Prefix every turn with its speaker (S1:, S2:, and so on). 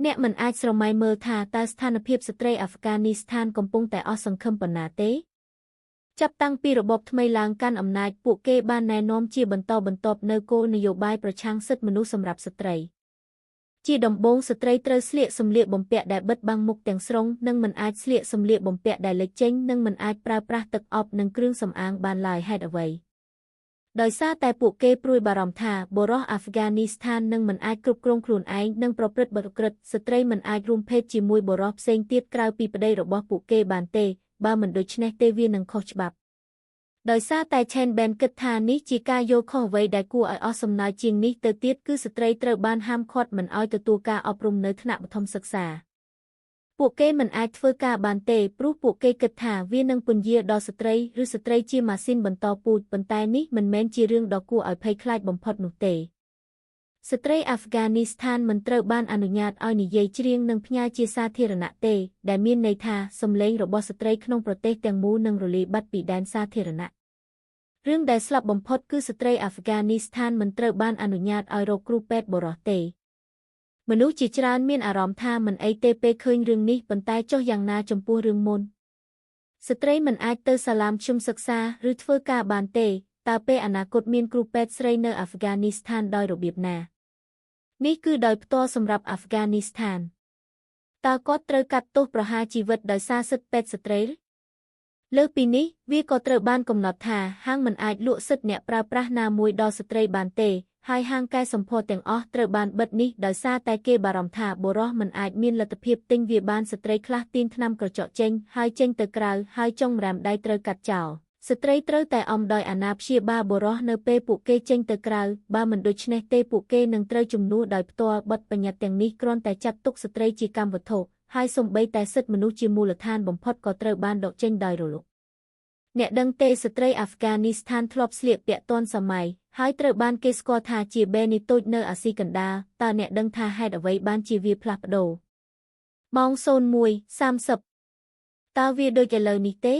S1: អ្នកមិនអាចស្រមៃមើលថាតើស្ថានភាពស្ត្រីអាហ្វហ្គានីស្ថានកំពុងតែអស់សង្ឃឹមប៉ុណ្ណាទេចាប់តាំងពីរបបថ្មីឡើងកាន់អំណាចពួកគេបានណែនាំជាបន្តបន្ទាប់នូវគោលនយោបាយប្រឆាំងសិទ្ធិមនុស្សសម្រាប់ស្ត្រីជាដំបូងស្ត្រីត្រូវស្លៀកសម្លៀកបំពាក់ដែលបិទបាំងមុខទាំងស្រុងនិងមិនអាចស្លៀកសម្លៀកបំពាក់ដែលលេចចេញនិងមិនអាចប្រើប្រាស់ទឹកអប់និងគ្រឿងសម្អាងបានឡើយហេតុអ្វីដោយសារតែពួកគេព្រួយបារម្ភថាបុរសអាហ្វហ្គានីស្ថាននឹងមិនអាចគ្រប់គ្រងខ្លួនឯងនិងប្រព្រឹត្តបទឧក្រិដ្ឋស្ត្រីមិនអាចរួមភេទជាមួយបុរសផ្សេងទៀតក្រៅពីប្តីរបស់ពួកគេបានទេបើមិនដូច្នេះទេវានឹងខុសច្បាប់ដោយសារតែ Chen Ben គិតថានេះជាការយល់ខុសអ្វីដែលគួរឲ្យអស់សំណើចជាងនេះទៅទៀតគឺស្ត្រីត្រូវបានហាមឃាត់មិនឲ្យទទួលការអប់រំនៅថ្នាក់បឋមសិក្សាពួកគេមិនអាចធ្វើការបានទេព្រោះពួកគេគិតថាវានឹងពន្យាដល់ស្ត្រីឬស្ត្រីជាម៉ាស៊ីនបន្តពូជប៉ុន្តែនេះមិនមែនជារឿងដ៏គួរឲ្យភ័យខ្លាចបំផុតនោះទេស្ត្រីអាហ្វហ្គានីស្ថានមិនត្រូវបានអនុញ្ញាតឲ្យនិយាយច្រៀងនិងផ្ញើជាសាធារណៈទេដែលមានន័យថាសម្លេងរបស់ស្ត្រីក្នុងប្រទេសទាំងមូលនឹងរលាយបាត់ពីដែនសាធារណៈរឿងដែលស្លាប់បំផុតគឺស្ត្រីអាហ្វហ្គានីស្ថានមិនត្រូវបានអនុញ្ញាតឲ្យរកគ្រូពេទ្យបុរសទេមនុស្សជាច្រើនមានអារម្មណ៍ថាមិនអីទេពេលឃើញរឿងនេះប៉ុន្តែចុះយ៉ាងណាចំពោះរឿងមុនស្ត្រីមិនអាចទៅសាលាមជ្ឈុំសិក្សាឬធ្វើការបានទេតើពេលអនាគតមានគ្រូពេទ្យស្រីនៅអាហ្វហ្គានីស្ថានដោយរបៀបណានេះគឺដោយផ្ទាល់សម្រាប់អាហ្វហ្គានីស្ថានតើគាត់ត្រូវកាត់ទោសប្រហារជីវិតដោយសារសិទ្ធិពេទ្យស្ត្រីលើសពីនេះវាក៏ត្រូវបានកំណត់ថាហាងមិនអាចលក់សិទ្ធិអ្នកប្រើប្រាស់ណាមួយដល់ស្ត្រីបានទេហើយហាងកែសម្ផស្សទាំងអស់ត្រូវបានបិទនេះដោយសារតែគេបារម្ភថាបុរសមិនអាចមានលទ្ធភាពទិញវាបានស្ត្រីខ្លះទាញថ្នាំក្រចកចេញហើយចេញទៅក្រៅហើយចុងម្រាមដៃត្រូវកាត់ចោលស្ត្រីត្រូវតែអំដោយអាណាព្យាបាលបុរសនៅពេលពួកគេចេញទៅក្រៅបើមិនដូច្នេះទេពួកគេនឹងត្រូវជំនួសដោយផ្ទាល់បទបញ្ញត្តិទាំងនេះគ្រាន់តែចាត់ទុកស្ត្រីជាកម្មវត្ថុហើយសូម្បីតែសិទ្ធិមនុស្សជាមូលដ្ឋានបំផុតក៏ត្រូវបានដកចេញដោយរលុបអ្នកដឹងទេស្ត្រីអាហ្វហ្គានីស្ថានធ្លាប់ស្លៀកពាក់ទាន់សម័យហើយត្រូវបានគេស្គាល់ថាជាបេនីតូចនៅអាស៊ីកណ្ដាលតើអ្នកដឹងថាហេតុអ្វីបានជាវាផ្លាស់ប្ដូរម៉ោង 01:30 តើវាដូចឥឡូវនេះទេ